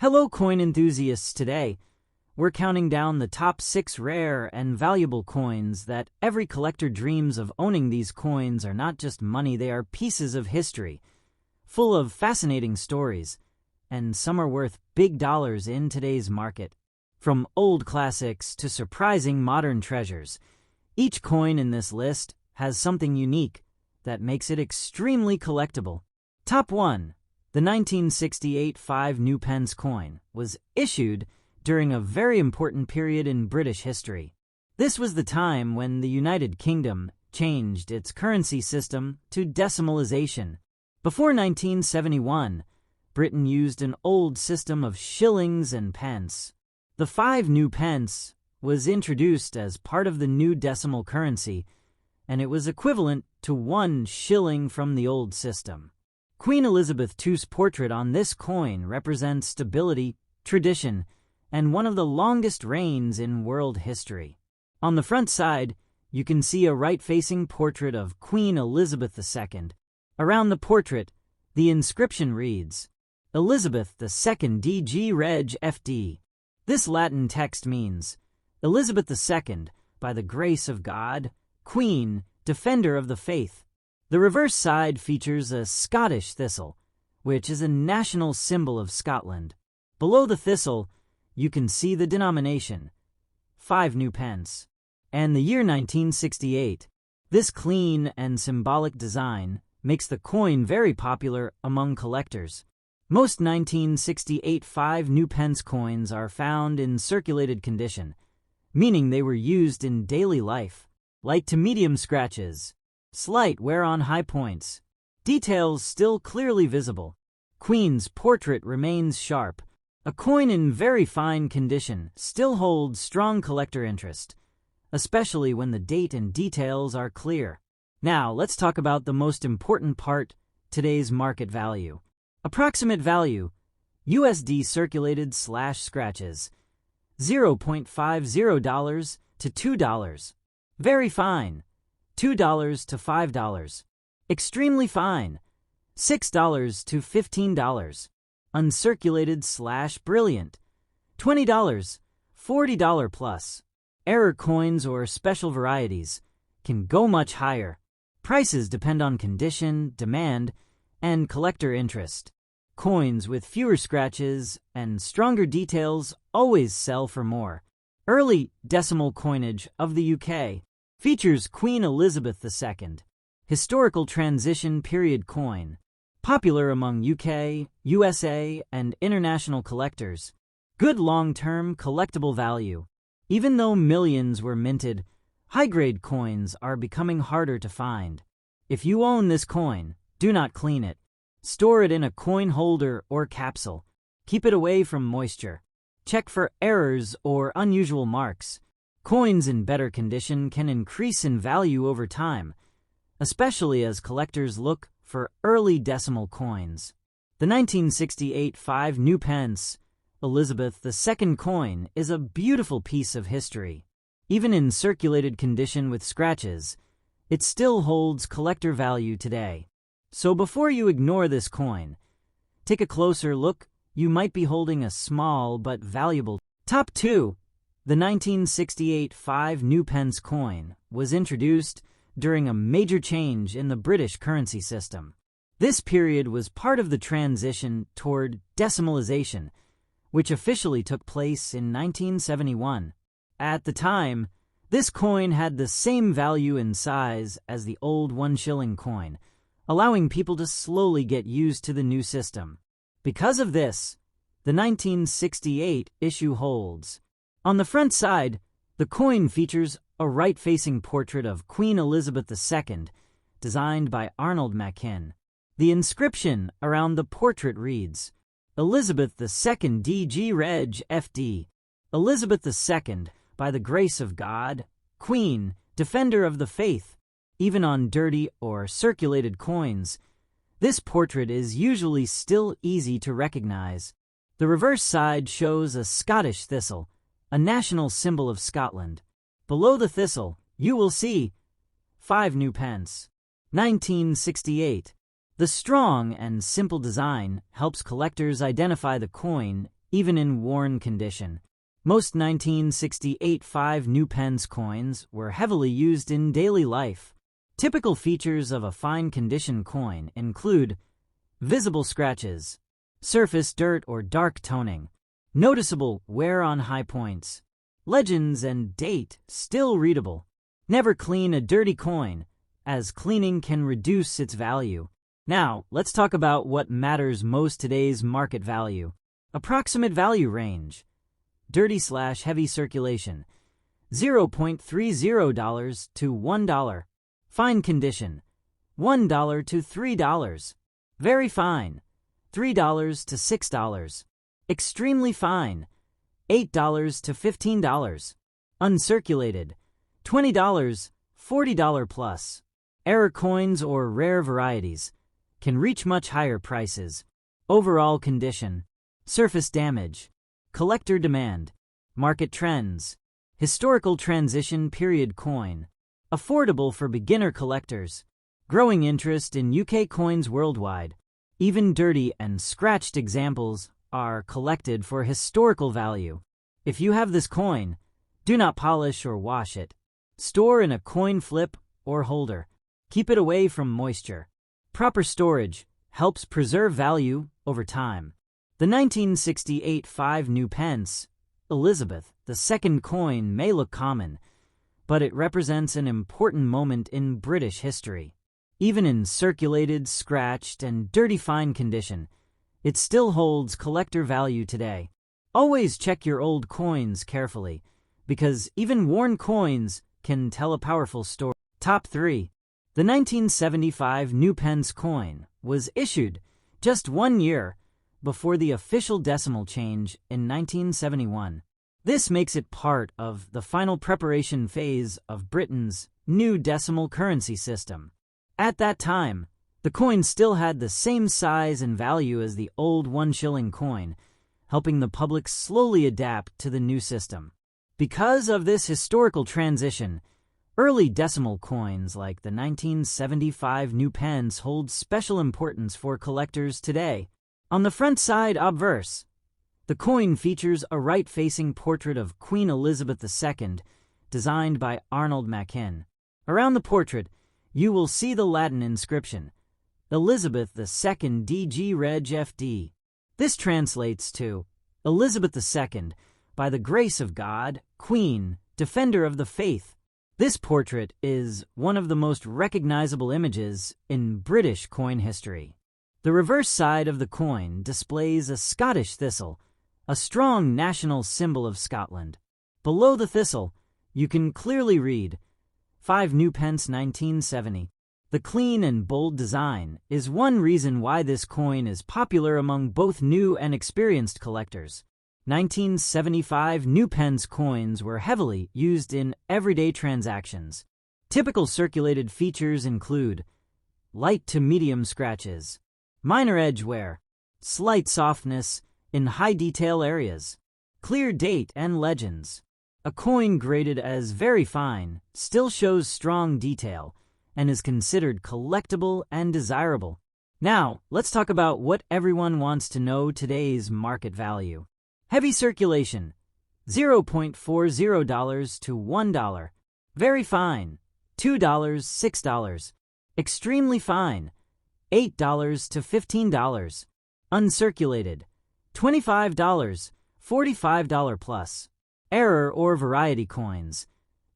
Hello coin enthusiasts, today we're counting down the top 6 rare and valuable coins that every collector dreams of owning. These coins are not just money, they are pieces of history, full of fascinating stories, and some are worth big dollars in today's market. From old classics to surprising modern treasures, each coin in this list has something unique that makes it extremely collectible. Top 1. The 1968 5 Pence coin was issued during a very important period in British history. This was the time when the United Kingdom changed its currency system to decimalization. Before 1971, Britain used an old system of shillings and pence. The 5 pence was introduced as part of the new decimal currency, and it was equivalent to 1 shilling from the old system. Queen Elizabeth II's portrait on this coin represents stability, tradition, and one of the longest reigns in world history. On the front side, you can see a right-facing portrait of Queen Elizabeth II. Around the portrait, the inscription reads, Elizabeth II DG Reg FD. This Latin text means, Elizabeth II, by the grace of God, Queen, Defender of the Faith. The reverse side features a Scottish thistle, which is a national symbol of Scotland. Below the thistle, you can see the denomination, 5 pence, and the year 1968. This clean and symbolic design makes the coin very popular among collectors. Most 1968 5 pence coins are found in circulated condition, meaning they were used in daily life. Light to medium scratches, slight wear on high points, details still clearly visible. Queen's portrait remains sharp. A coin in very fine condition still holds strong collector interest, especially when the date and details are clear. Now, let's talk about the most important part, today's market value. Approximate value, USD circulated / scratches, $0.50 to $2. Very fine, $2 to $5. Extremely fine, $6 to $15. Uncirculated / brilliant, $20, $40 plus. Error coins or special varieties can go much higher. Prices depend on condition, demand, and collector interest. Coins with fewer scratches and stronger details always sell for more. Early decimal coinage of the UK features Queen Elizabeth II. Historical transition period coin. Popular among UK, USA, and international collectors. Good long-term collectible value. Even though millions were minted, high-grade coins are becoming harder to find. If you own this coin, do not clean it. Store it in a coin holder or capsule. Keep it away from moisture. Check for errors or unusual marks. Coins in better condition can increase in value over time, especially as collectors look for early decimal coins. The 1968 5 pence Elizabeth II coin is a beautiful piece of history. Even in circulated condition with scratches, it still holds collector value today. So before you ignore this coin, take a closer look. You might be holding a small but valuable. Top 2. The 1968 5 pence coin was introduced during a major change in the British currency system. This period was part of the transition toward decimalization, which officially took place in 1971. At the time, this coin had the same value and size as the old 1 shilling coin, allowing people to slowly get used to the new system. Because of this, the 1968 issue holds. On the front side, the coin features a right-facing portrait of Queen Elizabeth II, designed by Arnold Machin. The inscription around the portrait reads, Elizabeth II DG Reg FD. Elizabeth II, by the grace of God, Queen, Defender of the Faith. Even on dirty or circulated coins, this portrait is usually still easy to recognize. The reverse side shows a Scottish thistle, a national symbol of Scotland. Below the thistle, you will see 5 pence. 1968. The strong and simple design helps collectors identify the coin even in worn condition. Most 1968 5 new Pence coins were heavily used in daily life. Typical features of a fine condition coin include visible scratches, surface dirt or dark toning, noticeable wear on high points, legends and date still readable. Never clean a dirty coin, as cleaning can reduce its value. Now, let's talk about what matters most: today's market value. Approximate value range. Dirty/heavy circulation, $0.30 to $1. Fine condition, $1 to $3. Very fine, $3 to $6. Extremely fine, $8 to $15. Uncirculated, $20, $40 plus. Error coins or rare varieties can reach much higher prices. Overall condition, surface damage, collector demand, market trends, historical transition period coin, affordable for beginner collectors, growing interest in UK coins worldwide. Even dirty and scratched examples are collected for historical value. If you have this coin, do not polish or wash it. Store in a coin flip or holder. Keep it away from moisture. Proper storage helps preserve value over time. The 1968 5 new Pence, Elizabeth II coin may look common, but it represents an important moment in British history. Even in circulated, scratched, and dirty fine condition, it still holds collector value today. Always check your old coins carefully, because even worn coins can tell a powerful story. Top 3. The 1975 new Pence coin was issued just 1 year before the official decimal change in 1971. This makes it part of the final preparation phase of Britain's new decimal currency system. At that time, the coin still had the same size and value as the old 1 shilling coin, helping the public slowly adapt to the new system. Because of this historical transition, early decimal coins like the 1975 new Pence hold special importance for collectors today. On the front side obverse, the coin features a right-facing portrait of Queen Elizabeth II, designed by Arnold Machin. Around the portrait, you will see the Latin inscription, Elizabeth II DG Reg FD. This translates to Elizabeth II, by the grace of God, Queen, Defender of the Faith. This portrait is one of the most recognizable images in British coin history. The reverse side of the coin displays a Scottish thistle, a strong national symbol of Scotland. Below the thistle, you can clearly read 5 new Pence 1970. The clean and bold design is one reason why this coin is popular among both new and experienced collectors. 1975 new Pence coins were heavily used in everyday transactions. Typical circulated features include light to medium scratches, minor edge wear, slight softness in high detail areas, clear date and legends. A coin graded as very fine still shows strong detail and is considered collectible and desirable. Now, let's talk about what everyone wants to know: today's market value. Heavy circulation, $0.40 to $1. Very fine, $2, $6. Extremely fine, $8 to $15. Uncirculated, $25, $45 plus. Error or variety coins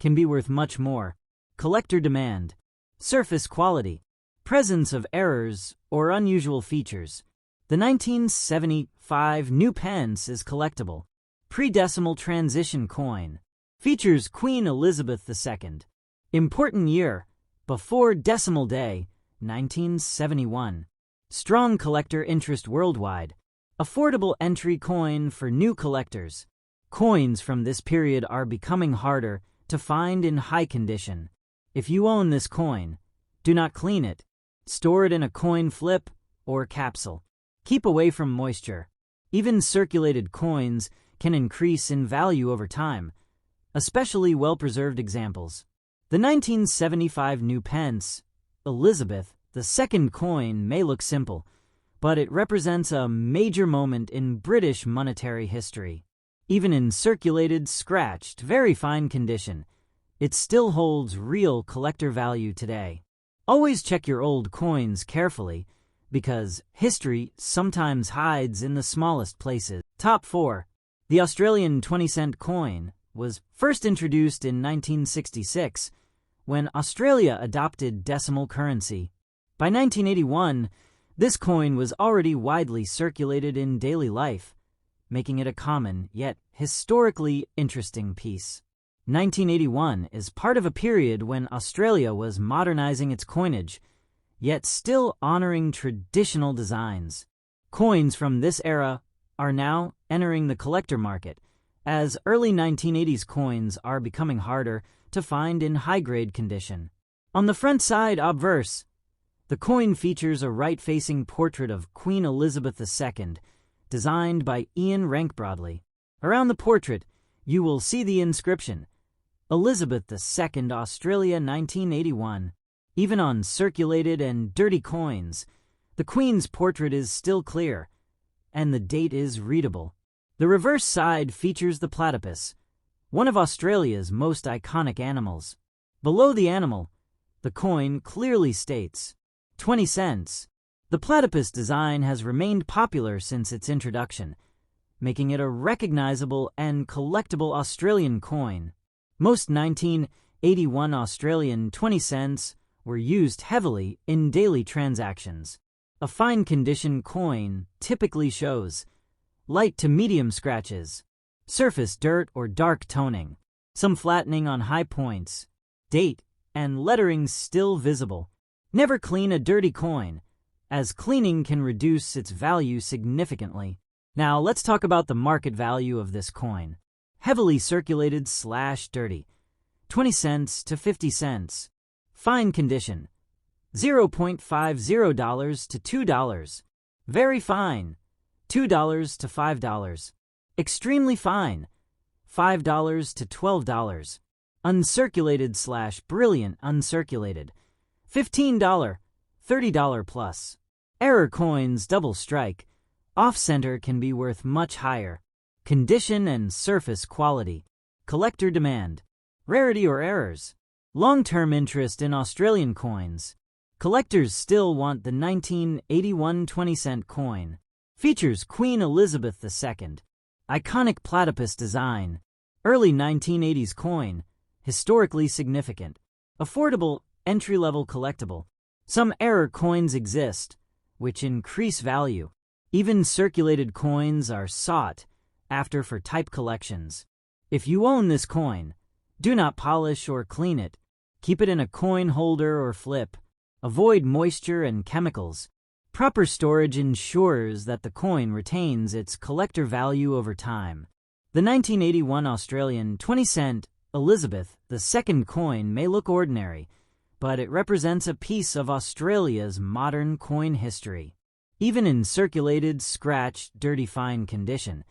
can be worth much more. Collector demand, surface quality, presence of errors or unusual features. The 1975 new Pence is collectible. Pre-decimal transition coin. Features Queen Elizabeth II. Important year, before decimal day, 1971. Strong collector interest worldwide. Affordable entry coin for new collectors. Coins from this period are becoming harder to find in high condition. If you own this coin, do not clean it. Store it in a coin flip or capsule. Keep away from moisture. Even circulated coins can increase in value over time, especially well-preserved examples. The 1975 new Pence, Elizabeth II coin may look simple, but it represents a major moment in British monetary history. Even in circulated, scratched, very fine condition, it still holds real collector value today. Always check your old coins carefully, because history sometimes hides in the smallest places. Top 4. The Australian 20-cent coin was first introduced in 1966, when Australia adopted decimal currency. By 1981, this coin was already widely circulated in daily life, making it a common, yet historically interesting piece. 1981 is part of a period when Australia was modernizing its coinage, yet still honoring traditional designs. Coins from this era are now entering the collector market, as early 1980s coins are becoming harder to find in high-grade condition. On the front side obverse, the coin features a right-facing portrait of Queen Elizabeth II, designed by Ian Rank-Broadley. Around the portrait, you will see the inscription, Elizabeth II, Australia 1981. Even on circulated and dirty coins, the Queen's portrait is still clear, and the date is readable. The reverse side features the platypus, one of Australia's most iconic animals. Below the animal, the coin clearly states 20 cents. The platypus design has remained popular since its introduction, making it a recognizable and collectible Australian coin. Most 1981 Australian 20 cents were used heavily in daily transactions. A fine condition coin typically shows light to medium scratches, surface dirt or dark toning, some flattening on high points, date and lettering still visible. Never clean a dirty coin, as cleaning can reduce its value significantly. Now let's talk about the market value of this coin. Heavily circulated / dirty, 20 cents to 50 cents. Fine condition, $0.50 to $2. Very fine, $2 to $5. Extremely fine, $5 to $12. Uncirculated / brilliant uncirculated, $15, $30 plus. Error coins double strike, off-center can be worth much higher. Condition and surface quality, collector demand, rarity or errors. Long-term interest in Australian coins. Collectors still want the 1981 20-cent coin. Features Queen Elizabeth II. Iconic platypus design. Early 1980s coin. Historically significant. Affordable, entry-level collectible. Some error coins exist, which increase value. Even circulated coins are sought after for type collections. If you own this coin, do not polish or clean it. Keep it in a coin holder or flip. Avoid moisture and chemicals. Proper storage ensures that the coin retains its collector value over time. The 1981 Australian 20-cent Elizabeth II coin may look ordinary, but it represents a piece of Australia's modern coin history. Even in circulated, scratched, dirty fine condition,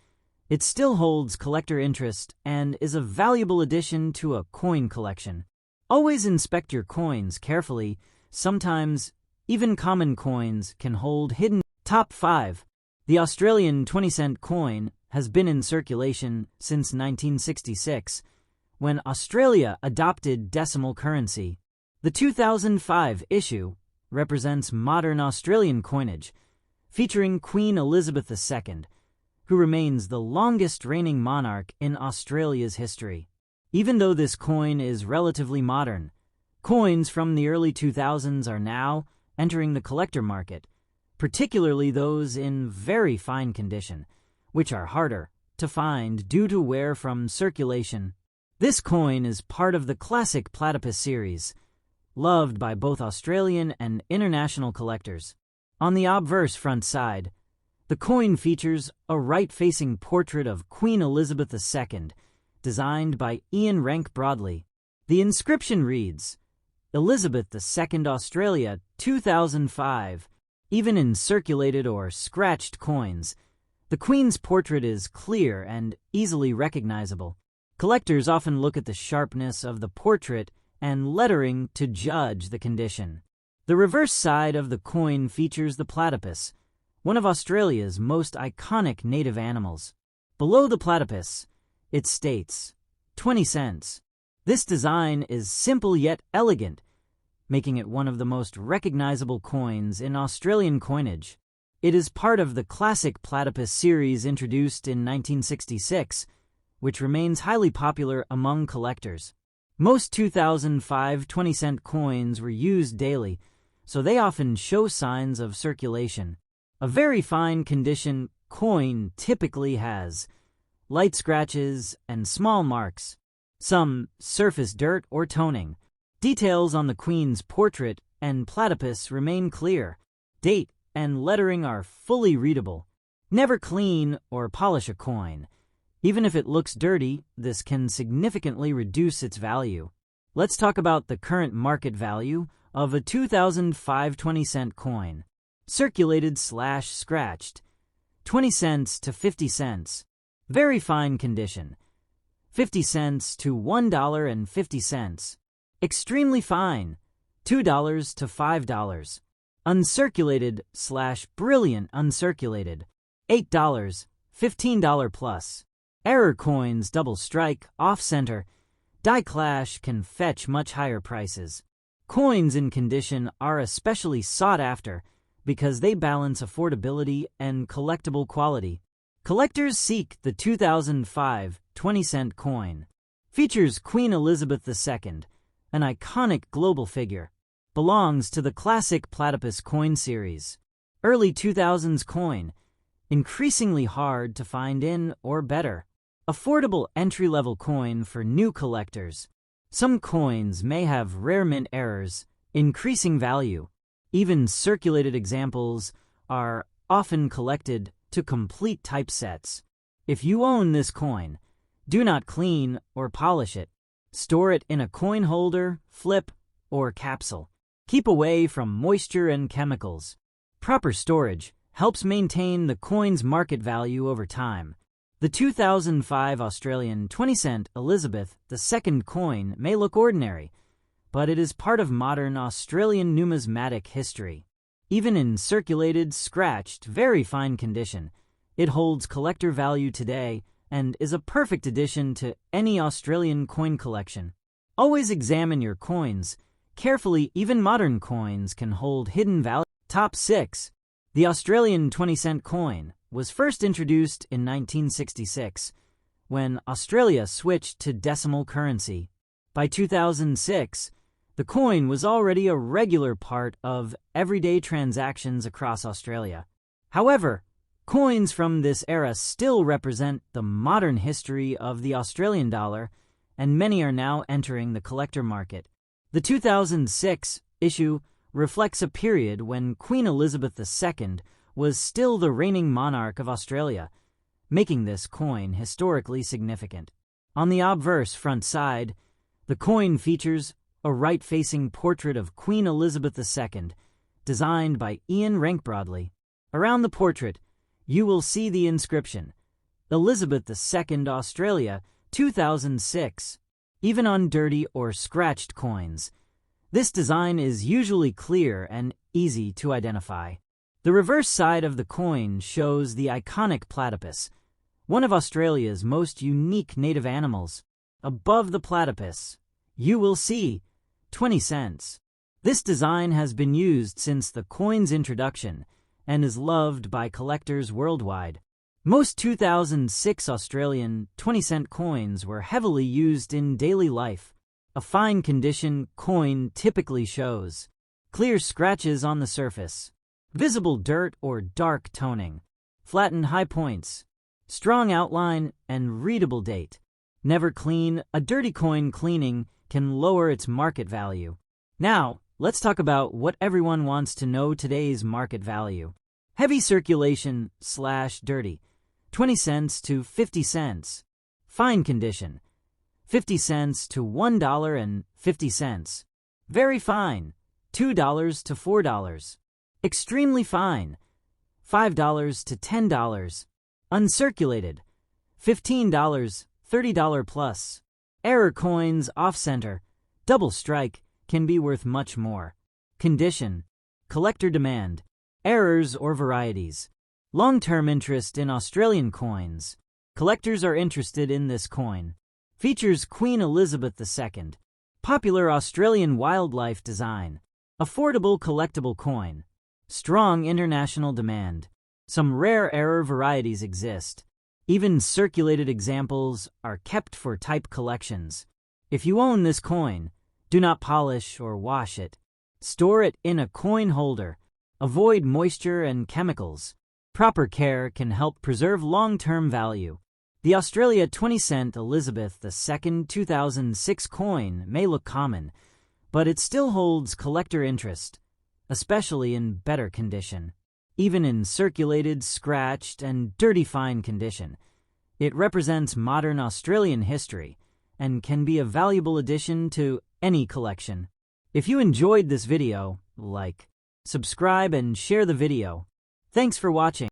it still holds collector interest and is a valuable addition to a coin collection. Always inspect your coins carefully. Sometimes, even common coins can hold hidden. Top 5. The Australian 20-cent coin has been in circulation since 1966, when Australia adopted decimal currency. The 2005 issue represents modern Australian coinage, featuring Queen Elizabeth II, who remains the longest reigning monarch in Australia's history. Even though this coin is relatively modern, coins from the early 2000s are now entering the collector market, particularly those in very fine condition, which are harder to find due to wear from circulation. This coin is part of the classic platypus series, loved by both Australian and international collectors. On the obverse front side, the coin features a right-facing portrait of Queen Elizabeth II, designed by Ian Rank-Broadley. The inscription reads, Elizabeth II Australia 2005. Even in circulated or scratched coins, the Queen's portrait is clear and easily recognizable. Collectors often look at the sharpness of the portrait and lettering to judge the condition. The reverse side of the coin features the platypus, one of Australia's most iconic native animals. Below the platypus, it states 20 cents. This design is simple yet elegant, making it one of the most recognizable coins in Australian coinage. It is part of the classic platypus series introduced in 1966, which remains highly popular among collectors. Most 2005 20-cent coins were used daily, so they often show signs of circulation. A very fine condition coin typically has light scratches and small marks, some surface dirt or toning. Details on the Queen's portrait and platypus remain clear. Date and lettering are fully readable. Never clean or polish a coin. Even if it looks dirty, this can significantly reduce its value. Let's talk about the current market value of a 2005 20-cent coin. Circulated/scratched, 20 cents to 50 cents. Very fine condition, 50 cents to $1.50. Extremely fine, $2 to $5. Uncirculated/brilliant uncirculated, $8, $15 plus. Error coins double strike, off-center, die clash can fetch much higher prices. Coins in condition are especially sought after because they balance affordability and collectible quality. Collectors seek the 2005 20-cent coin. Features Queen Elizabeth II, an iconic global figure. Belongs to the classic platypus coin series. Early 2000s coin, increasingly hard to find in or better. Affordable entry-level coin for new collectors. Some coins may have rare mint errors, increasing value. Even circulated examples are often collected to complete typesets. If you own this coin, do not clean or polish it. Store it in a coin holder, flip, or capsule. Keep away from moisture and chemicals. Proper storage helps maintain the coin's market value over time. The 2005 Australian 20-cent Elizabeth II coin may look ordinary, but it is part of modern Australian numismatic history. Even in circulated, scratched, very fine condition, it holds collector value today and is a perfect addition to any Australian coin collection. Always examine your coins carefully. Even modern coins can hold hidden value. Top 6. The Australian 20-cent coin was first introduced in 1966, when Australia switched to decimal currency. By 2006, the coin was already a regular part of everyday transactions across Australia. However, coins from this era still represent the modern history of the Australian dollar, and many are now entering the collector market. The 2006 issue reflects a period when Queen Elizabeth II was still the reigning monarch of Australia, making this coin historically significant. On the obverse front side, the coin features a right-facing portrait of Queen Elizabeth II, designed by Ian Rank-Broadley. Around the portrait, you will see the inscription, Elizabeth II Australia 2006. Even on dirty or scratched coins, this design is usually clear and easy to identify. The reverse side of the coin shows the iconic platypus, one of Australia's most unique native animals. Above the platypus, you will see 20 cents. This design has been used since the coin's introduction and is loved by collectors worldwide. Most 2006 Australian 20-cent coins were heavily used in daily life. A fine condition coin typically shows clear scratches on the surface, visible dirt or dark toning, flattened high points, strong outline, and readable date. Never clean. A dirty coin cleaning can lower its market value. Now, let's talk about what everyone wants to know: today's market value. Heavy circulation/dirty, 20 cents to 50 cents. Fine condition, 50 cents to $1.50. Very fine, $2 to $4. Extremely fine, $5 to $10. Uncirculated, $15, $30 plus. Error coins off-center, double strike, can be worth much more. Condition, collector demand, errors or varieties. Long-term interest in Australian coins. Collectors are interested in this coin. Features Queen Elizabeth II. Popular Australian wildlife design. Affordable collectible coin. Strong international demand. Some rare error varieties exist. Even circulated examples are kept for type collections. If you own this coin, do not polish or wash it. Store it in a coin holder. Avoid moisture and chemicals. Proper care can help preserve long-term value. The Australia 20-cent Elizabeth II 2006 coin may look common, but it still holds collector interest, especially in better condition. Even in circulated, scratched, and dirty fine condition, it represents modern Australian history and can be a valuable addition to any collection. If you enjoyed this video, like, subscribe, and share the video. Thanks for watching.